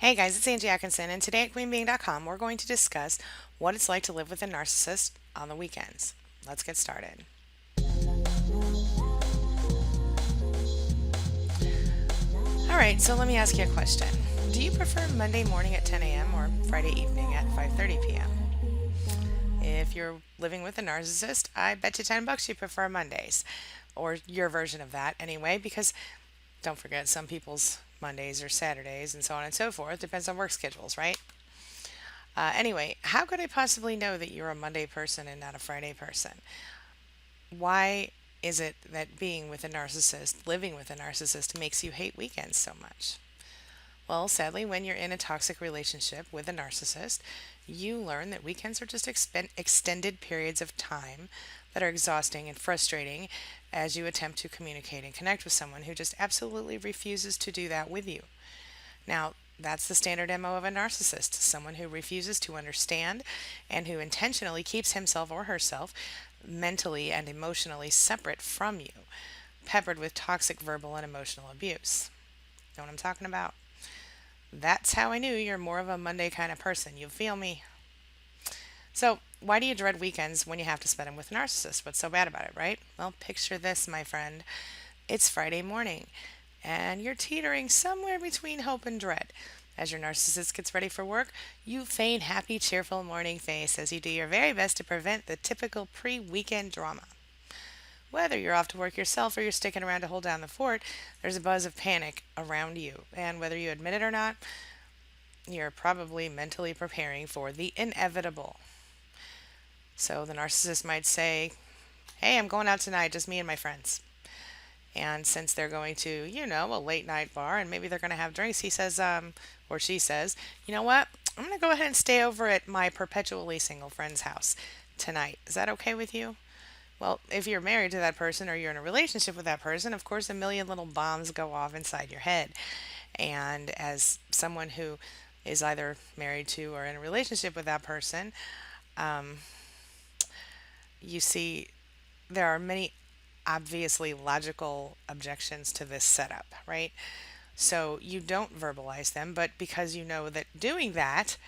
Hey guys, it's Angie Atkinson, and today at queenbeing.com we're going to discuss what it's like to live with a narcissist on the weekends. Let's get started. Alright, so let me ask you a question. Do you prefer Monday morning at 10 a.m. or Friday evening at 5:30 p.m.? If you're living with a narcissist, I bet you $10 you prefer Mondays, or your version of that anyway, because don't forget some people's Mondays or Saturdays and so on and so forth. Depends on work schedules, right? Anyway, how could I possibly know that you're a Monday person and not a Friday person? Why is it that being with a narcissist, living with a narcissist, makes you hate weekends so much? Well, sadly, when you're in a toxic relationship with a narcissist, you learn that weekends are just extended periods of time that are exhausting and frustrating as you attempt to communicate and connect with someone who just absolutely refuses to do that with you. Now, that's the standard MO of a narcissist, someone who refuses to understand and who intentionally keeps himself or herself mentally and emotionally separate from you, peppered with toxic verbal and emotional abuse. Know what I'm talking about? That's how I knew you're more of a Monday kind of person. You feel me? So, why do you dread weekends when you have to spend them with a narcissist? What's so bad about it, right? Well, picture this, my friend. It's Friday morning, and you're teetering somewhere between hope and dread. As your narcissist gets ready for work, you feign happy, cheerful morning face as you do your very best to prevent the typical pre weekend drama. Whether you're off to work yourself or you're sticking around to hold down the fort, there's a buzz of panic around you. And whether you admit it or not, you're probably mentally preparing for the inevitable. So the narcissist might say, "Hey, I'm going out tonight, just me and my friends." And since they're going to, a late night bar and maybe they're going to have drinks, he says, or she says, "You know what? I'm going to go ahead and stay over at my perpetually single friend's house tonight. Is that okay with you?" Well, if you're married to that person or you're in a relationship with that person, of course, a million little bombs go off inside your head. And as someone who is either married to or in a relationship with that person, you see there are many obviously logical objections to this setup, right? So you don't verbalize them, but because you know that doing that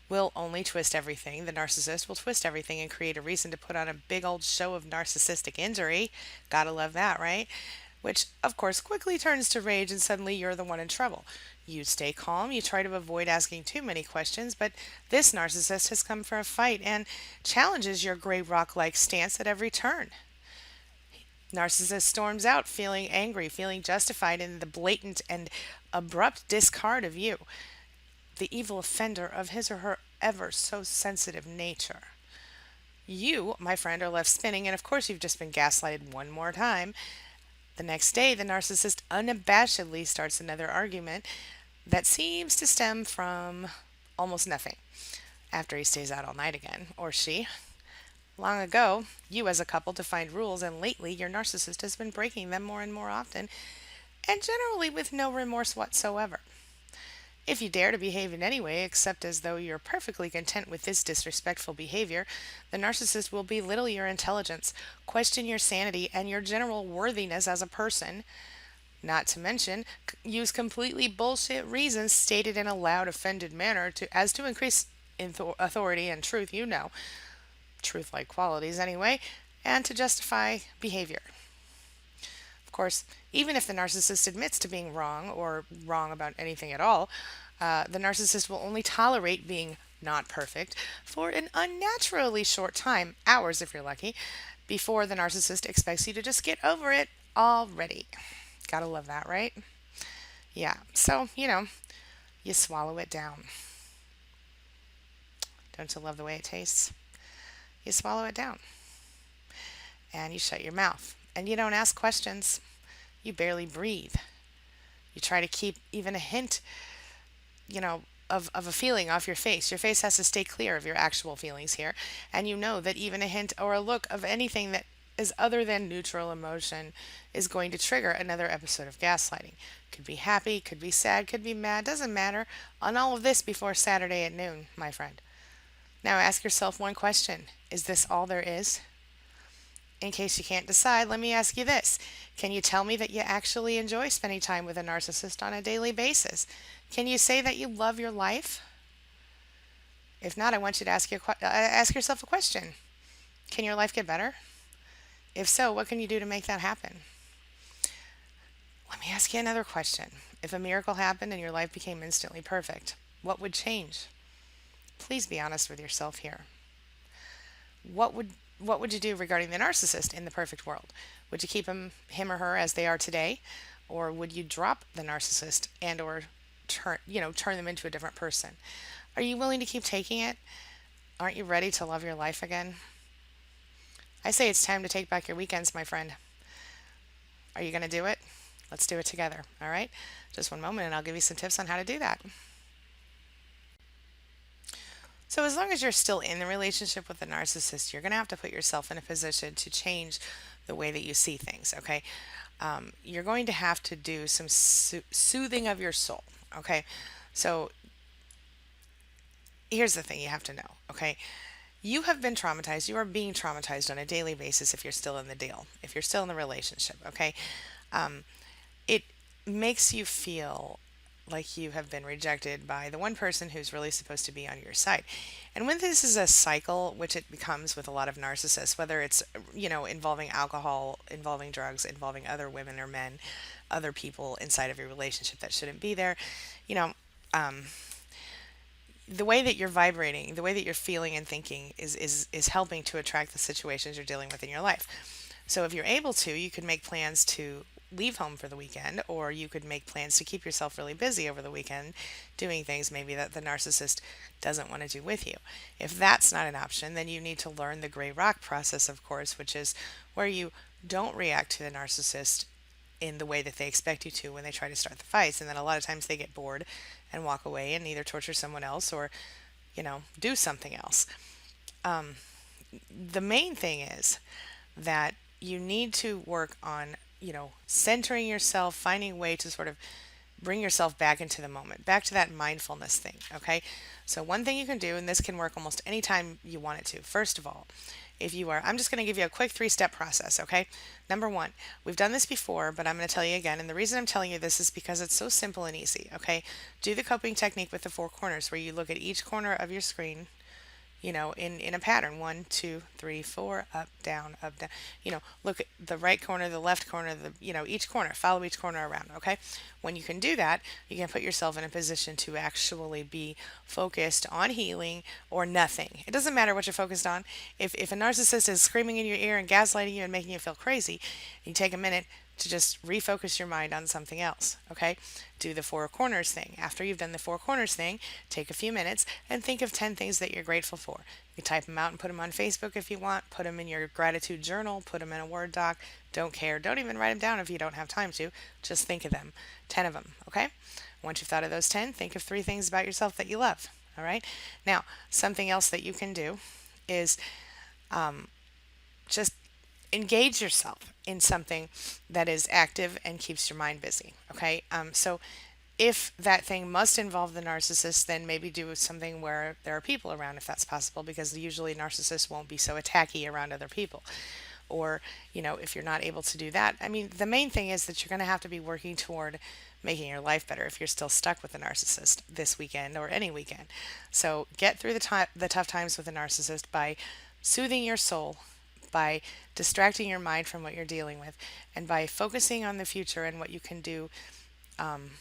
will only twist everything, the narcissist will twist everything and create a reason to put on a big old show of narcissistic injury. Gotta love that, right? Which, of course, quickly turns to rage, and suddenly you're the one in trouble. You stay calm, you try to avoid asking too many questions, but this narcissist has come for a fight and challenges your gray rock like stance at every turn. Narcissist storms out feeling angry, feeling justified in the blatant and abrupt discard of you, the evil offender of his or her ever so sensitive nature. You, my friend, are left spinning, and of course, you've just been gaslighted one more time. The next day, the narcissist unabashedly starts another argument that seems to stem from almost nothing after he stays out all night again, or she. Long ago, you as a couple defined rules, and lately your narcissist has been breaking them more and more often, and generally with no remorse whatsoever. If you dare to behave in any way except as though you're perfectly content with this disrespectful behavior, the narcissist will belittle your intelligence, question your sanity, and your general worthiness as a person. Not to mention, use completely bullshit reasons stated in a loud, offended manner to increase authority and truth like qualities anyway, and to justify behavior. Of course, even if the narcissist admits to being wrong or wrong about anything at all, the narcissist will only tolerate being not perfect for an unnaturally short time, hours if you're lucky, before the narcissist expects you to just get over it already. Gotta love that, right? Yeah, so, you swallow it down. Don't you love the way it tastes? You swallow it down and you shut your mouth and you don't ask questions. You barely breathe. You try to keep even a hint, of a feeling off your face. Your face has to stay clear of your actual feelings here. And you know that even a hint or a look of anything that is other than neutral emotion is going to trigger another episode of gaslighting. Could be happy, could be sad, could be mad, doesn't matter. On all of this before Saturday at noon, my friend. Now ask yourself one question. Is this all there is? In case you can't decide, let me ask you this. Can you tell me that you actually enjoy spending time with a narcissist on a daily basis? Can you say that you love your life? If not, I want you to ask yourself a question. Can your life get better? If so, what can you do to make that happen? Let me ask you another question. If a miracle happened and your life became instantly perfect, what would change? Please be honest with yourself here. What would you do regarding the narcissist in the perfect world? Would you keep him or her as they are today, or would you drop the narcissist and or turn them into a different person? Are you willing to keep taking it? Aren't you ready to love your life again? I say it's time to take back your weekends, my friend. Are you going to do it? Let's do it together, all right? Just one moment and I'll give you some tips on how to do that. So, as long as you're still in the relationship with the narcissist, you're going to have to put yourself in a position to change the way that you see things, okay? You're going to have to do some soothing of your soul, okay? So, here's the thing you have to know, okay? You have been traumatized. You are being traumatized on a daily basis if you're still in the deal, if you're still in the relationship, okay? It makes you feel like you have been rejected by the one person who's really supposed to be on your side. And when this is a cycle, which it becomes with a lot of narcissists, whether it's, involving alcohol, involving drugs, involving other women or men, other people inside of your relationship that shouldn't be there, you know, um, the way that you're vibrating, the way that you're feeling and thinking is helping to attract the situations you're dealing with in your life. So if you're able to, you could make plans to leave home for the weekend, or you could make plans to keep yourself really busy over the weekend doing things maybe that the narcissist doesn't want to do with you. If that's not an option, then you need to learn the gray rock process, of course, which is where you don't react to the narcissist in the way that they expect you to when they try to start the fights. And then a lot of times they get bored and walk away and either torture someone else or, do something else. Um, the main thing is that you need to work on, centering yourself, finding a way to sort of bring yourself back into the moment, back to that mindfulness thing, okay? So, one thing you can do, and this can work almost any time you want it to, first of all, I'm just going to give you a quick 3-step process, okay? Number one, we've done this before, but I'm going to tell you again. And the reason I'm telling you this is because it's so simple and easy, okay? Do the coping technique with the 4 corners where you look at each corner of your screen, in a pattern. One, two, three, four, up, down, up, down. Look at the right corner, the left corner, each corner, follow each corner around, okay? When you can do that, you can put yourself in a position to actually be focused on healing or nothing. It doesn't matter what you're focused on. If a narcissist is screaming in your ear and gaslighting you and making you feel crazy, you take a minute to just refocus your mind on something else, okay? Do the 4 corners thing. After you've done the 4 corners thing, take a few minutes and think of 10 things that you're grateful for. You type them out and put them on Facebook if you want, put them in your gratitude journal, put them in a Word doc, don't care. Don't even write them down if you don't have time to. Just think of them. 10 of them, okay? Once you've thought of those 10, think of 3 things about yourself that you love, all right? Now, something else that you can do is just engage yourself in something that is active and keeps your mind busy. Okay. So if that thing must involve the narcissist, then maybe do something where there are people around if that's possible, because usually narcissists won't be so attacky around other people. Or, if you're not able to do that, I mean, the main thing is that you're going to have to be working toward making your life better if you're still stuck with a narcissist this weekend or any weekend. So get through the tough times with a narcissist by soothing your soul, by distracting your mind from what you're dealing with, and by focusing on the future and what you can do um,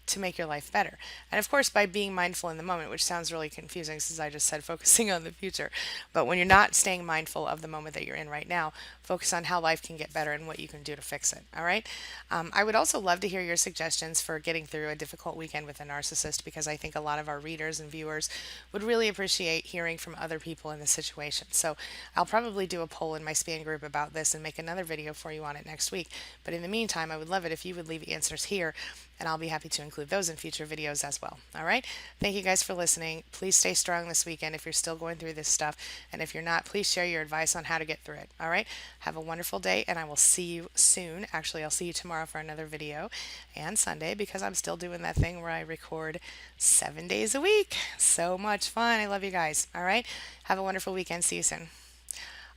to make your life better. And of course, by being mindful in the moment, which sounds really confusing since I just said focusing on the future. But when you're not staying mindful of the moment that you're in right now, focus on how life can get better and what you can do to fix it. All right. I would also love to hear your suggestions for getting through a difficult weekend with a narcissist, because I think a lot of our readers and viewers would really appreciate hearing from other people in this situation. So I'll probably do a poll in my SPAN group about this and make another video for you on it next week. But in the meantime, I would love it if you would leave answers here, and I'll be happy to include those in future videos as well. All right. Thank you guys for listening. Please stay strong this weekend if you're still going through this stuff. And if you're not, please share your advice on how to get through it. All right. Have a wonderful day, and I will see you soon. Actually, I'll see you tomorrow for another video, and Sunday, because I'm still doing that thing where I record 7 days a week. So much fun. I love you guys. All right. Have a wonderful weekend. See you soon.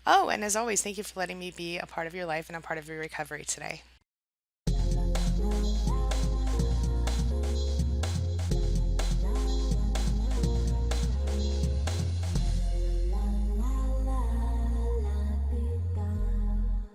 Oh, and as always, thank you for letting me be a part of your life and a part of your recovery today.